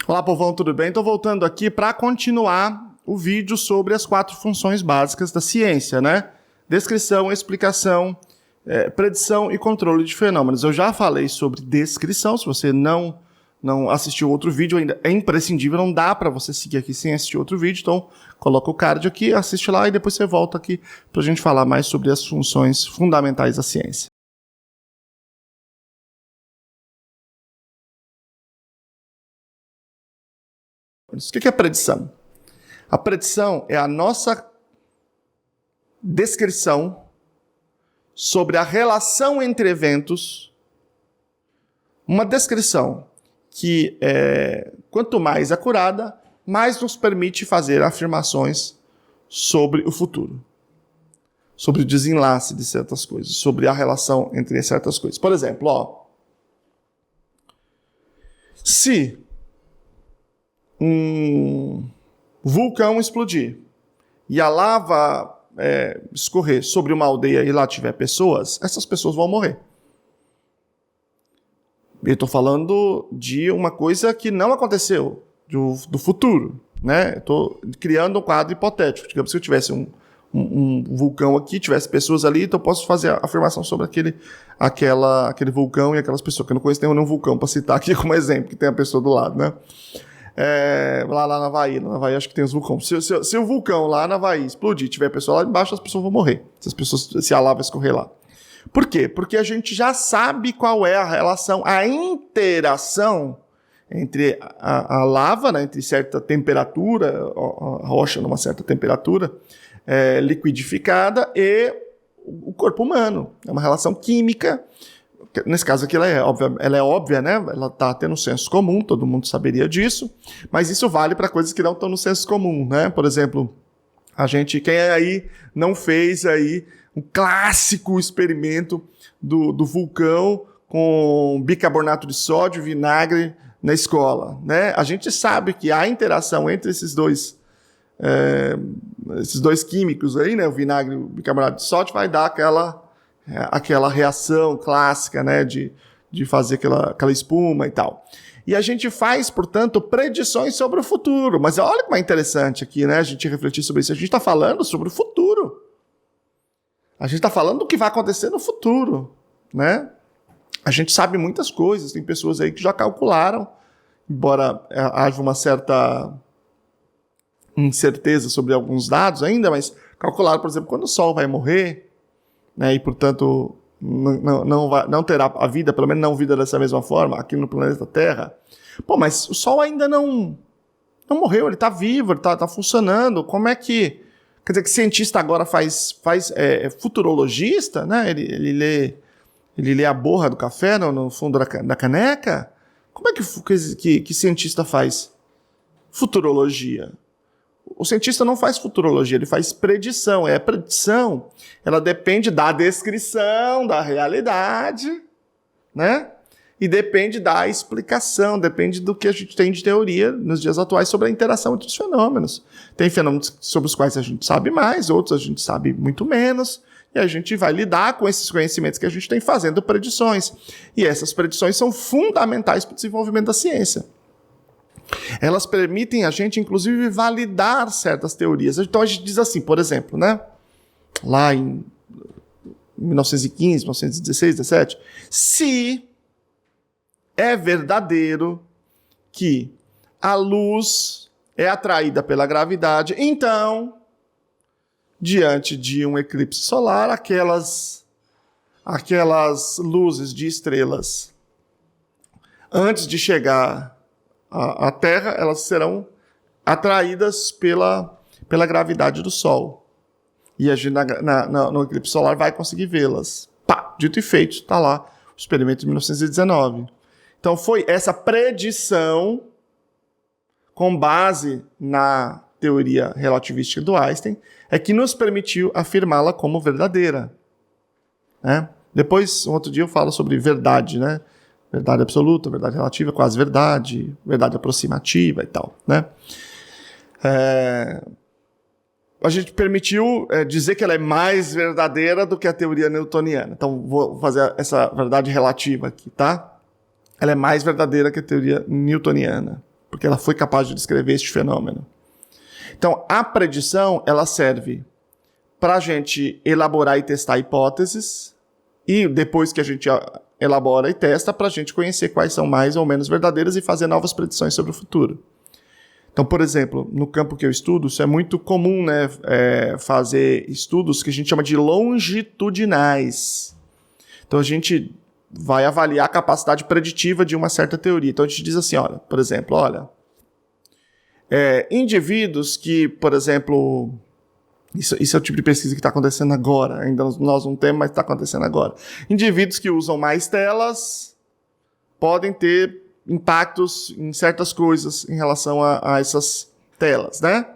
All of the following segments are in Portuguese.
Olá, povão, tudo bem? Estou voltando aqui para continuar o vídeo sobre as 4 funções básicas da ciência, né? Descrição, explicação, predição e controle de fenômenos. Eu já falei sobre descrição, se você não assistiu outro vídeo, ainda é imprescindível, não dá para você seguir aqui sem assistir outro vídeo, então coloca o card aqui, assiste lá e depois você volta aqui para a gente falar mais sobre as funções fundamentais da ciência. O que é predição? A predição é a nossa descrição sobre a relação entre eventos, uma descrição que, quanto mais acurada, mais nos permite fazer afirmações sobre o futuro, sobre o desenlace de certas coisas, sobre a relação entre certas coisas. Por exemplo, se um vulcão explodir e a lava escorrer sobre uma aldeia e lá tiver pessoas, essas pessoas vão morrer. Eu estou falando de uma coisa que não aconteceu, do futuro, né? Estou criando um quadro hipotético. Digamos que eu tivesse um vulcão aqui, tivesse pessoas ali, então eu posso fazer a afirmação sobre aquele vulcão e aquelas pessoas, que eu não conheço nenhum vulcão para citar aqui como exemplo, que tem a pessoa do lado, né? Lá na Havaí acho que tem os vulcões. Se o vulcão lá na Havaí explodir, tiver pessoa lá embaixo, as pessoas vão morrer. Se a lava escorrer lá. Por quê? Porque a gente já sabe qual é a relação, a interação entre a lava, né, entre certa temperatura, a rocha numa certa temperatura liquidificada e o corpo humano. É uma relação química. Nesse caso aqui ela é óbvia, né? Ela está tendo um senso comum, todo mundo saberia disso, mas isso vale para coisas que não estão no senso comum, né? Por exemplo, quem aí não fez aí um clássico experimento do vulcão com bicarbonato de sódio e vinagre na escola, né? A gente sabe que a interação entre esses dois químicos aí, né? O vinagre e o bicarbonato de sódio vai dar aquela reação clássica, né, de fazer aquela espuma e tal. E a gente faz, portanto, predições sobre o futuro. Mas olha como é interessante aqui, né, a gente refletir sobre isso. A gente está falando sobre o futuro. A gente está falando do que vai acontecer no futuro, né? A gente sabe muitas coisas. Tem pessoas aí que já calcularam, embora haja uma certa incerteza sobre alguns dados ainda, mas calcularam, por exemplo, quando o Sol vai morrer, né, e, portanto, não terá a vida, pelo menos não vida dessa mesma forma, aqui no planeta Terra. Pô, mas o Sol ainda não morreu, ele está vivo, ele está funcionando. Como é que... Quer dizer, que cientista agora futurologista, né? Ele lê a borra do café no fundo da caneca? Como é que cientista faz futurologia? O cientista não faz futurologia, ele faz predição. A predição, ela depende da descrição da realidade, né? E depende da explicação, depende do que a gente tem de teoria nos dias atuais sobre a interação entre os fenômenos. Tem fenômenos sobre os quais a gente sabe mais, outros a gente sabe muito menos, e a gente vai lidar com esses conhecimentos que a gente tem fazendo predições. E essas predições são fundamentais para o desenvolvimento da ciência. Elas permitem a gente, inclusive, validar certas teorias. Então a gente diz assim, por exemplo, né? Lá em 1915, 1916, 17, se é verdadeiro que a luz é atraída pela gravidade, então, diante de um eclipse solar, aquelas luzes de estrelas, antes de chegar à Terra, elas serão atraídas pela gravidade do Sol. E a gente, no eclipse solar, vai conseguir vê-las. Pá, dito e feito, está lá o experimento de 1919. Então foi essa predição, com base na teoria relativística do Einstein, que nos permitiu afirmá-la como verdadeira. Né? Depois, um outro dia, eu falo sobre verdade, né? Verdade absoluta, verdade relativa, quase verdade, verdade aproximativa e tal, né? A gente permitiu dizer que ela é mais verdadeira do que a teoria newtoniana. Então, vou fazer essa verdade relativa aqui, tá? Ela é mais verdadeira que a teoria newtoniana. porque ela foi capaz de descrever este fenômeno. Então, a predição, ela serve para a gente elaborar e testar hipóteses, e depois que a gente elabora e testa, para a gente conhecer quais são mais ou menos verdadeiras e fazer novas predições sobre o futuro. Então, por exemplo, no campo que eu estudo, isso é muito comum, né, fazer estudos que a gente chama de longitudinais. Então, a gente vai avaliar a capacidade preditiva de uma certa teoria. Então, a gente diz assim, olha, por exemplo, indivíduos que, por exemplo, isso é o tipo de pesquisa que está acontecendo agora, ainda nós não temos, mas está acontecendo agora. Indivíduos que usam mais telas podem ter impactos em certas coisas em relação a essas telas, né?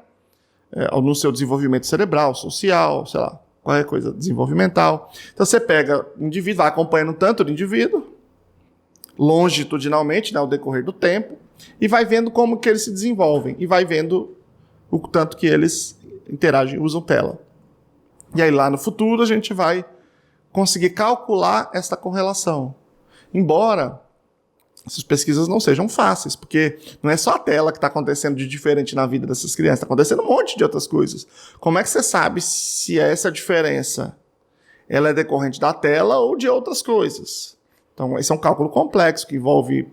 No seu desenvolvimento cerebral, social, sei lá, qualquer coisa desenvolvimental. Então você pega o indivíduo, vai acompanhando tanto do indivíduo, longitudinalmente, né, ao decorrer do tempo, e vai vendo como que eles se desenvolvem, e vai vendo o tanto que eles interagem, usam tela. E aí lá no futuro a gente vai conseguir calcular essa correlação. Embora essas pesquisas não sejam fáceis, porque não é só a tela que está acontecendo de diferente na vida dessas crianças, está acontecendo um monte de outras coisas. Como é que você sabe se essa diferença ela é decorrente da tela ou de outras coisas? Então, esse é um cálculo complexo que envolve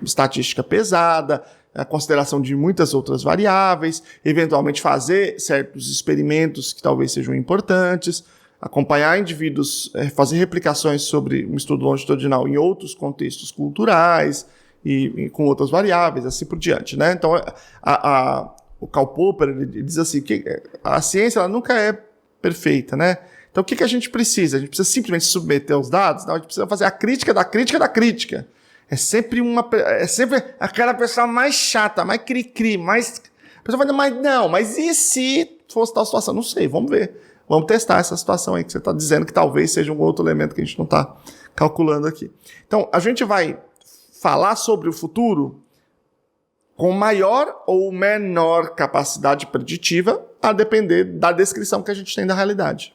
estatística pesada, a consideração de muitas outras variáveis, eventualmente fazer certos experimentos que talvez sejam importantes, acompanhar indivíduos, fazer replicaçõi sobre um estudo longitudinal em outros contextos culturais e com outras variáveis, assim por diante, né? Então, o Karl Popper ele diz assim que a ciência ela nunca é perfeita, né? Então, o que a gente precisa? A gente precisa simplesmente submeter os dados? Não, a gente precisa fazer a crítica da crítica da crítica. É sempre aquela pessoa mais chata, mais cri-cri, mais... A pessoa vai dizer, mas e se fosse tal situação? Não sei, vamos ver. Vamos testar essa situação aí que você está dizendo que talvez seja um outro elemento que a gente não está calculando aqui. Então, a gente vai falar sobre o futuro com maior ou menor capacidade preditiva a depender da descrição que a gente tem da realidade.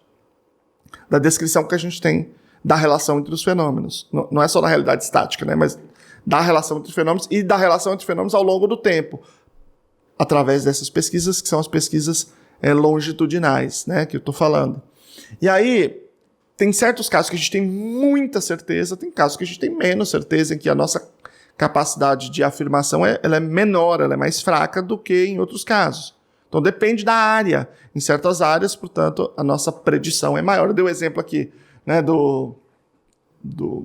Da descrição que a gente tem da relação entre os fenômenos. Não é só da realidade estática, né? Mas da relação entre fenômenos e da relação entre fenômenos ao longo do tempo, através dessas pesquisas, que são as pesquisas longitudinais, né, que eu estou falando. E aí, tem certos casos que a gente tem muita certeza, tem casos que a gente tem menos certeza, em que a nossa capacidade de afirmação ela é menor, ela é mais fraca do que em outros casos. Então, depende da área. Em certas áreas, portanto, a nossa predição é maior. Eu dei o exemplo aqui, né,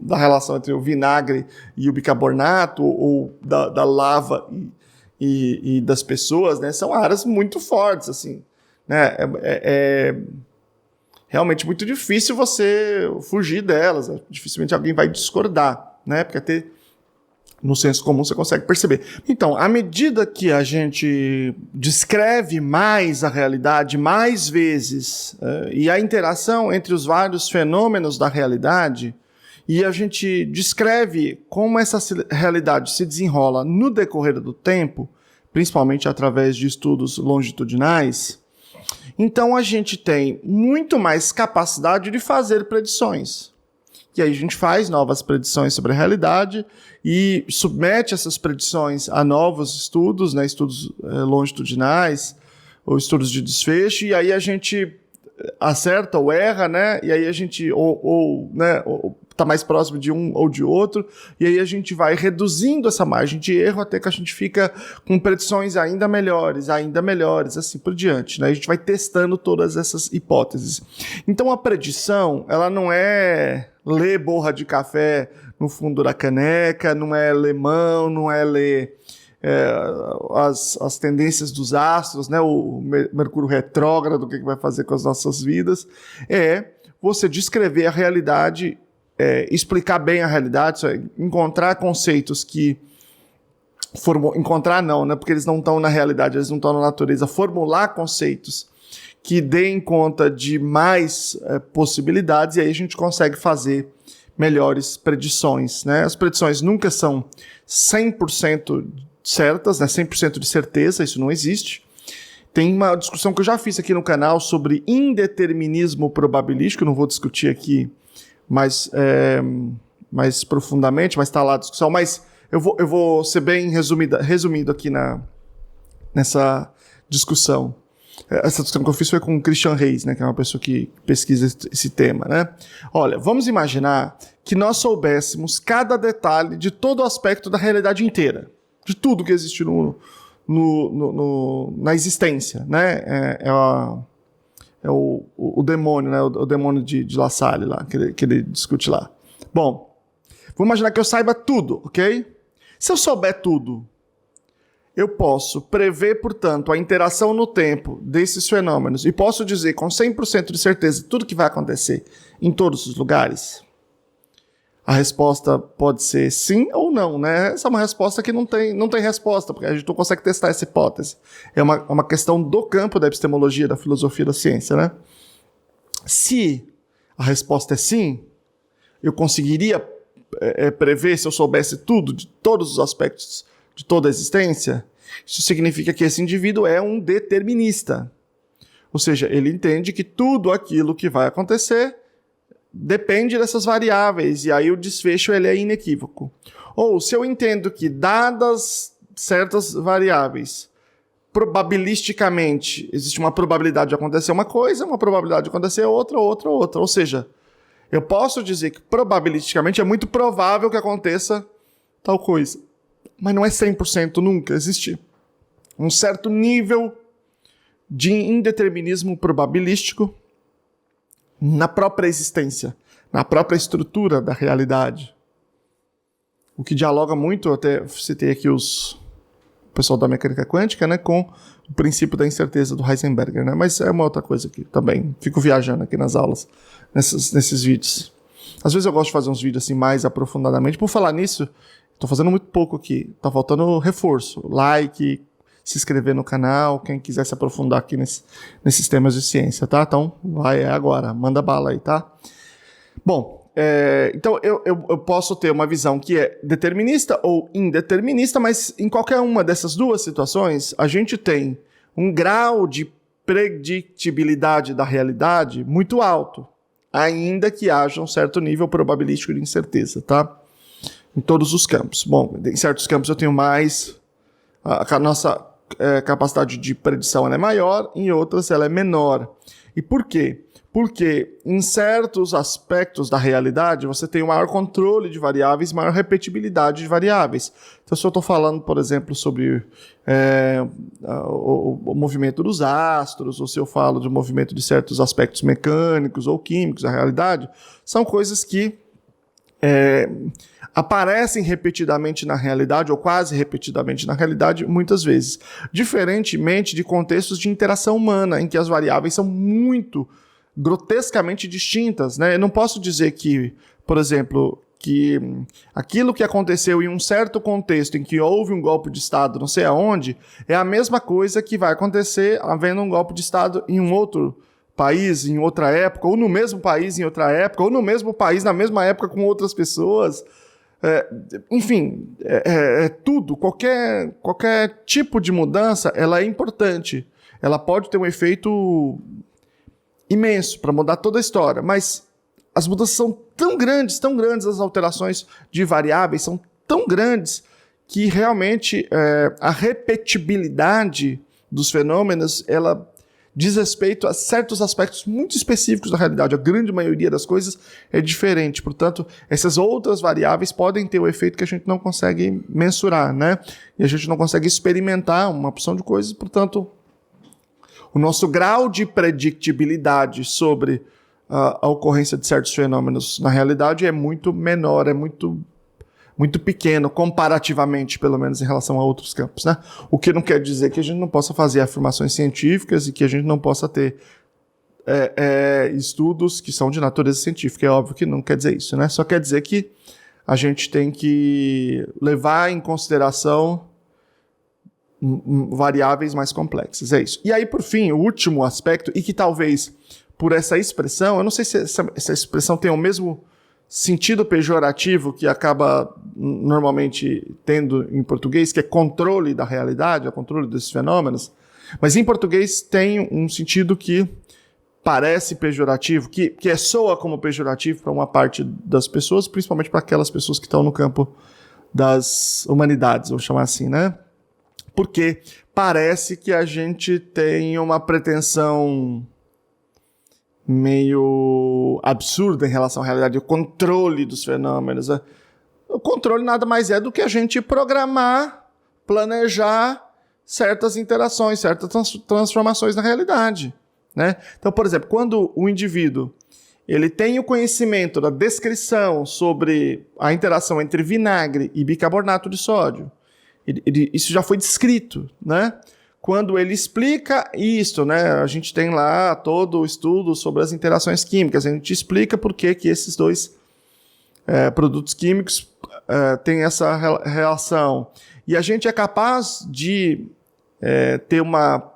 da relação entre o vinagre e o bicarbonato, ou da lava e das pessoas, né, são áreas muito fortes, assim, né, é realmente muito difícil você fugir delas, né? Dificilmente alguém vai discordar, né, porque até no senso comum você consegue perceber. Então, à medida que a gente descreve mais a realidade, mais vezes, e a interação entre os vários fenômenos da realidade, e a gente descreve como essa realidade se desenrola no decorrer do tempo, principalmente através de estudos longitudinais, então a gente tem muito mais capacidade de fazer predições. E aí a gente faz novas predições sobre a realidade e submete essas predições a novos estudos, né, estudos longitudinais ou estudos de desfecho, e aí a gente acerta ou erra, né, e aí a gente está mais próximo de um ou de outro, e aí a gente vai reduzindo essa margem de erro até que a gente fica com predições ainda melhores, assim por diante, né? A gente vai testando todas essas hipóteses. Então a predição, ela não é ler borra de café no fundo da caneca, não é ler mão, não é ler as tendências dos astros, né? O Mercúrio retrógrado, o que vai fazer com as nossas vidas, é você descrever a realidade, explicar bem a realidade, encontrar conceitos que... encontrar não, né? Porque eles não estão na realidade, eles não estão na natureza. Formular conceitos que deem conta de mais possibilidades, e aí a gente consegue fazer melhores predições, né? As predições nunca são 100% certas, né? 100% de certeza, isso não existe. Tem uma discussão que eu já fiz aqui no canal sobre indeterminismo probabilístico, não vou discutir aqui mais profundamente, mas está lá a discussão, mas eu vou ser bem resumido aqui nessa discussão. Essa discussão que eu fiz foi com o Christian Reis, né, que é uma pessoa que pesquisa esse tema, né? Olha, vamos imaginar que nós soubéssemos cada detalhe de todo o aspecto da realidade inteira, de tudo que existe na existência, né? É o demônio, né? O demônio de La Salle lá, que ele discute lá. Bom, vamos imaginar que eu saiba tudo, ok? Se eu souber tudo, eu posso prever, portanto, a interação no tempo desses fenômenos e posso dizer com 100% de certeza tudo que vai acontecer em todos os lugares? A resposta pode ser sim ou não, né? Essa é uma resposta que não tem resposta, porque a gente não consegue testar essa hipótese. É uma questão do campo da epistemologia, da filosofia da ciência, né? Se a resposta é sim, eu conseguiria prever, se eu soubesse tudo, de todos os aspectos de toda a existência. Isso significa que esse indivíduo é um determinista. Ou seja, ele entende que tudo aquilo que vai acontecer depende dessas variáveis, e aí o desfecho ele é inequívoco. Ou, se eu entendo que, dadas certas variáveis, probabilisticamente, existe uma probabilidade de acontecer uma coisa, uma probabilidade de acontecer outra. Ou seja, eu posso dizer que probabilisticamente é muito provável que aconteça tal coisa. Mas não é 100% nunca. Existe um certo nível de indeterminismo probabilístico na própria existência, na própria estrutura da realidade. O que dialoga muito, eu até citei aqui o pessoal da mecânica quântica, né, com o princípio da incerteza do Heisenberg, né? Mas é uma outra coisa aqui também. Fico viajando aqui nas aulas, nesses vídeos. Às vezes eu gosto de fazer uns vídeos assim mais aprofundadamente. Por falar nisso, estou fazendo muito pouco aqui. Tá faltando reforço. Like, se inscrever no canal, quem quiser se aprofundar aqui nesses temas de ciência, tá? Então, vai agora. Manda bala aí, tá? Bom, então eu posso ter uma visão que é determinista ou indeterminista, mas em qualquer uma dessas duas situações, a gente tem um grau de predictibilidade da realidade muito alto, ainda que haja um certo nível probabilístico de incerteza, tá? Em todos os campos. Bom, em certos campos eu tenho mais... A nossa capacidade de predição ela é maior, em outras ela é menor. E por quê? Porque em certos aspectos da realidade você tem um maior controle de variáveis, maior repetibilidade de variáveis. Então, se eu estou falando, por exemplo, sobre o movimento dos astros, ou se eu falo do movimento de certos aspectos mecânicos ou químicos da realidade, são coisas que aparecem repetidamente na realidade, ou quase repetidamente na realidade, muitas vezes. Diferentemente de contextos de interação humana, em que as variáveis são muito grotescamente distintas, né? Eu não posso dizer que, por exemplo, que aquilo que aconteceu em um certo contexto em que houve um golpe de Estado não sei aonde, é a mesma coisa que vai acontecer havendo um golpe de Estado em um outro país, em outra época, ou no mesmo país em outra época, ou no mesmo país na mesma época com outras pessoas. Enfim, tudo, qualquer tipo de mudança, ela é importante. Ela pode ter um efeito imenso para mudar toda a história, mas as mudanças são tão grandes, as alterações de variáveis são tão grandes que realmente a repetibilidade dos fenômenos, ela diz respeito a certos aspectos muito específicos da realidade. A grande maioria das coisas é diferente. Portanto, essas outras variáveis podem ter o efeito que a gente não consegue mensurar, né? E a gente não consegue experimentar uma opção de coisas. Portanto, o nosso grau de predictibilidade sobre a ocorrência de certos fenômenos na realidade é muito menor, é muito pequeno, comparativamente, pelo menos em relação a outros campos, né? O que não quer dizer que a gente não possa fazer afirmações científicas e que a gente não possa ter estudos que são de natureza científica. É óbvio que não quer dizer isso, né? Só quer dizer que a gente tem que levar em consideração variáveis mais complexas. É isso. E aí, por fim, o último aspecto, e que talvez por essa expressão, eu não sei se essa expressão tem o mesmo sentido pejorativo que acaba normalmente tendo em português, que é controle da realidade, é controle desses fenômenos, mas em português tem um sentido que parece pejorativo, que soa como pejorativo para uma parte das pessoas, principalmente para aquelas pessoas que estão no campo das humanidades, vou chamar assim, né? Porque parece que a gente tem uma pretensão meio absurda em relação à realidade, o controle dos fenômenos. O controle nada mais é do que a gente programar, planejar certas interações, certas transformações na realidade, né? Então, por exemplo, quando o indivíduo ele tem o conhecimento da descrição sobre a interação entre vinagre e bicarbonato de sódio, isso já foi descrito, né? Quando ele explica isso, né? A gente tem lá todo o estudo sobre as interações químicas, a gente explica por que esses dois produtos químicos têm essa relação. E a gente é capaz de ter uma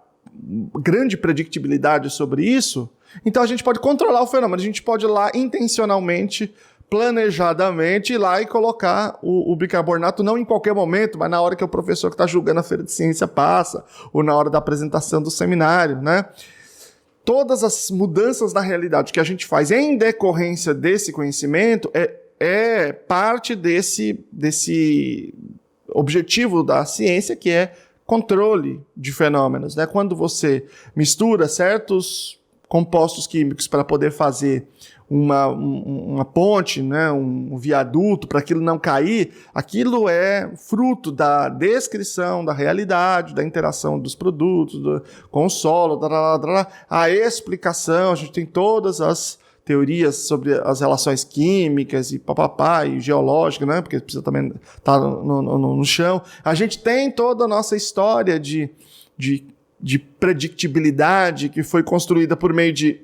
grande predictibilidade sobre isso, então a gente pode controlar o fenômeno, a gente pode ir lá intencionalmente, planejadamente, ir lá e colocar o bicarbonato, não em qualquer momento, mas na hora que o professor que está julgando a feira de ciência passa, ou na hora da apresentação do seminário, né? Todas as mudanças na realidade que a gente faz em decorrência desse conhecimento é parte desse objetivo da ciência, que é controle de fenômenos, né? Quando você mistura certos compostos químicos para poder fazer uma ponte, né? Um viaduto, para aquilo não cair, aquilo é fruto da descrição da realidade, da interação dos produtos com o solo, a explicação, a gente tem todas as teorias sobre as relações químicas e papapá, e geológicas, né? Porque precisa também estar no chão. A gente tem toda a nossa história de predictibilidade que foi construída por meio de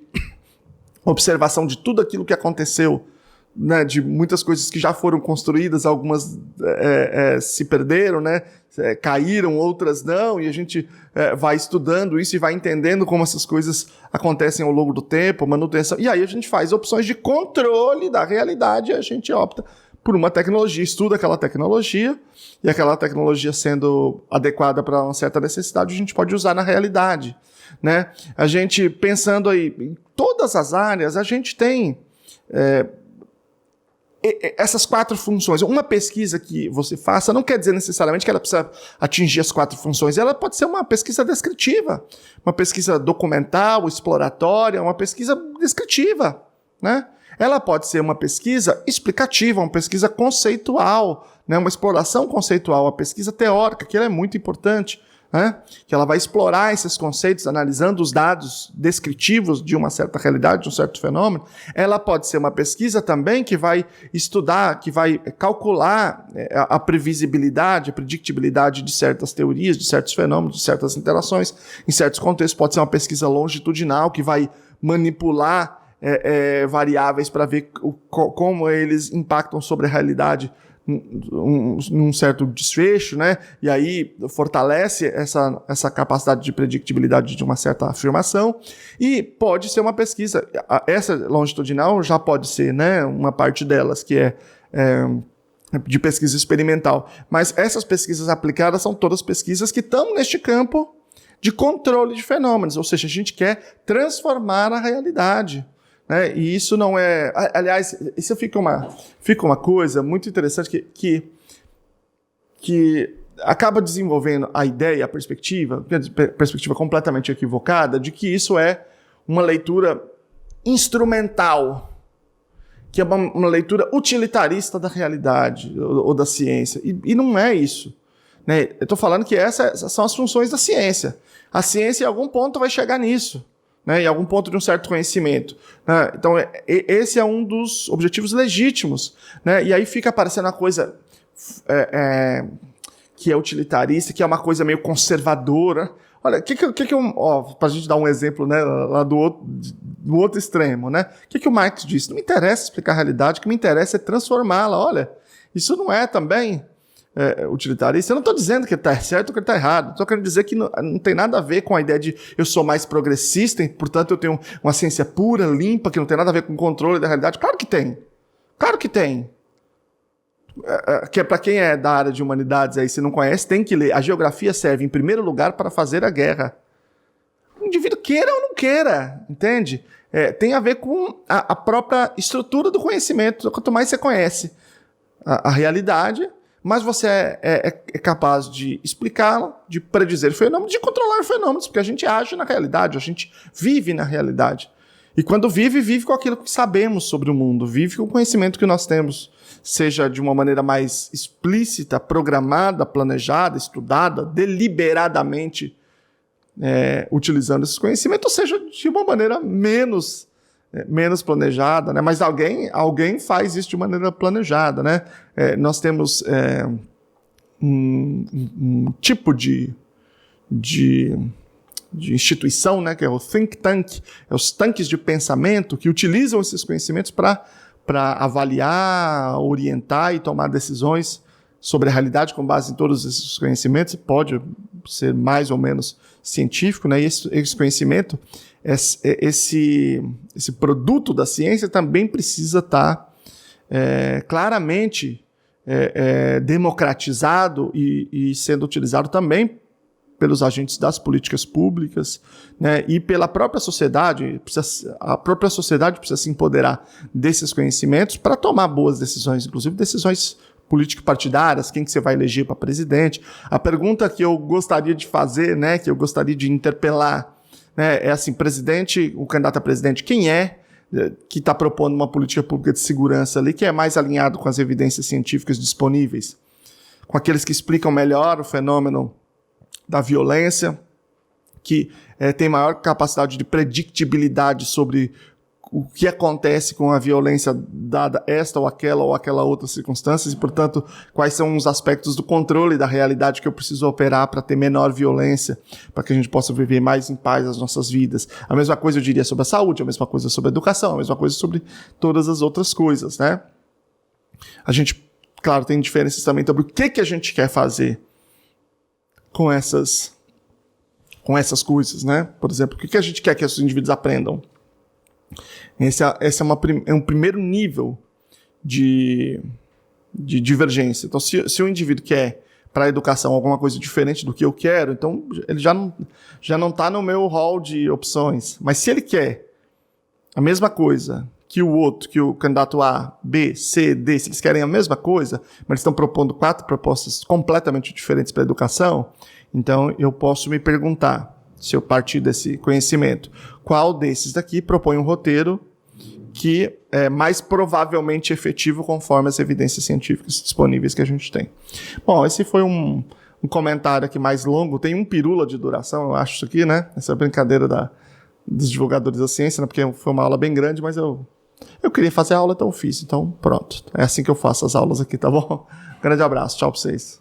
observação de tudo aquilo que aconteceu, né? De muitas coisas que já foram construídas, algumas se perderam, né? Caíram, outras não, e a gente vai estudando isso e vai entendendo como essas coisas acontecem ao longo do tempo, manutenção, e aí a gente faz opções de controle da realidade e a gente opta por uma tecnologia, estuda aquela tecnologia, e aquela tecnologia sendo adequada para uma certa necessidade, a gente pode usar na realidade, né? A gente, pensando aí em todas as áreas, a gente tem essas 4 funções. Uma pesquisa que você faça não quer dizer necessariamente que ela precisa atingir as 4 funções. Ela pode ser uma pesquisa descritiva, uma pesquisa documental, exploratória, uma pesquisa descritiva, né? Ela pode ser uma pesquisa explicativa, uma pesquisa conceitual, né? Uma exploração conceitual, uma pesquisa teórica, que ela é muito importante, né? Que ela vai explorar esses conceitos, analisando os dados descritivos de uma certa realidade, de um certo fenômeno. Ela pode ser uma pesquisa também que vai estudar, que vai calcular a previsibilidade, a predictibilidade de certas teorias, de certos fenômenos, de certas interações. Em certos contextos pode ser uma pesquisa longitudinal que vai manipular variáveis para ver como eles impactam sobre a realidade num certo desfecho, né? E aí fortalece essa capacidade de predictibilidade de uma certa afirmação. E pode ser uma pesquisa, essa longitudinal já pode ser, né, uma parte delas que é de pesquisa experimental. Mas essas pesquisas aplicadas são todas pesquisas que estão neste campo de controle de fenômenos, ou seja, a gente quer transformar a realidade. Né? E isso não é... Aliás, isso fica uma coisa muito interessante que acaba desenvolvendo a ideia, a perspectiva completamente equivocada, de que isso é uma leitura instrumental, que é uma leitura utilitarista da realidade ou da ciência. E não é isso. Né? Eu estou falando que essas são as funções da ciência. A ciência, em algum ponto, vai chegar nisso. Né, em algum ponto de um certo conhecimento. Né? Então, esse é um dos objetivos legítimos. Né? E aí fica aparecendo uma coisa que é utilitarista, que é uma coisa meio conservadora. Olha, para a gente dar um exemplo, né, lá do outro extremo, né? O que o Marx disse? Não me interessa explicar a realidade, o que me interessa é transformá-la. Olha, isso não é também utilitarista. Eu não estou dizendo que está certo ou que está errado. Estou querendo dizer que não tem nada a ver com a ideia de eu sou mais progressista e, portanto, eu tenho uma ciência pura, limpa, que não tem nada a ver com o controle da realidade. Claro que tem. Claro que tem. Que para quem é da área de humanidades aí, se não conhece, tem que ler. A geografia serve, em primeiro lugar, para fazer a guerra. O indivíduo queira ou não queira, entende? Tem a ver com a própria estrutura do conhecimento. Quanto mais você conhece a realidade, mais você é capaz de explicá-la, de predizer fenômenos, de controlar fenômenos, porque a gente age na realidade, a gente vive na realidade. E quando vive com aquilo que sabemos sobre o mundo, vive com o conhecimento que nós temos, seja de uma maneira mais explícita, programada, planejada, estudada, deliberadamente utilizando esses conhecimentos, ou seja, de uma maneira menos planejada, né? Mas alguém faz isso de maneira planejada, né? Nós temos um tipo de instituição, né? Que é o think tank, os tanques de pensamento que utilizam esses conhecimentos para avaliar, orientar e tomar decisões sobre a realidade com base em todos esses conhecimentos. Pode ser mais ou menos científico, né? E esse conhecimento, esse produto da ciência também precisa estar claramente democratizado e sendo utilizado também pelos agentes das políticas públicas, né, e pela própria sociedade. A própria sociedade precisa se empoderar desses conhecimentos para tomar boas decisões, inclusive decisões político-partidárias, quem que você vai eleger para presidente. A pergunta que eu gostaria de fazer, né, que eu gostaria de interpelar, né, é assim: presidente, o candidato a presidente, quem que está propondo uma política pública de segurança ali que é mais alinhado com as evidências científicas disponíveis, com aqueles que explicam melhor o fenômeno da violência, que tem maior capacidade de predictibilidade sobre o que acontece com a violência dada esta ou aquela outra circunstância, e, portanto, quais são os aspectos do controle da realidade que eu preciso operar para ter menor violência, para que a gente possa viver mais em paz as nossas vidas. A mesma coisa eu diria sobre a saúde, a mesma coisa sobre a educação, a mesma coisa sobre todas as outras coisas, né? A gente, claro, tem diferenças também sobre o que a gente quer fazer com essas coisas, né? Por exemplo, o que a gente quer que os indivíduos aprendam? Esse é um primeiro nível de divergência. Então, se o indivíduo quer para a educação alguma coisa diferente do que eu quero, então ele já não está no meu hall de opções. Mas se ele quer a mesma coisa que o outro, que o candidato A, B, C, D, se eles querem a mesma coisa, mas eles estão propondo 4 propostas completamente diferentes para a educação, então eu posso me perguntar, se eu partir desse conhecimento, qual desses daqui propõe um roteiro que é mais provavelmente efetivo conforme as evidências científicas disponíveis que a gente tem. Bom, esse foi um comentário aqui mais longo, tem um pirula de duração, eu acho, isso aqui, né? Essa brincadeira dos divulgadores da ciência, né? Porque foi uma aula bem grande, mas eu queria fazer a aula, então eu fiz. Então, pronto. É assim que eu faço as aulas aqui, tá bom? Grande abraço, tchau pra vocês.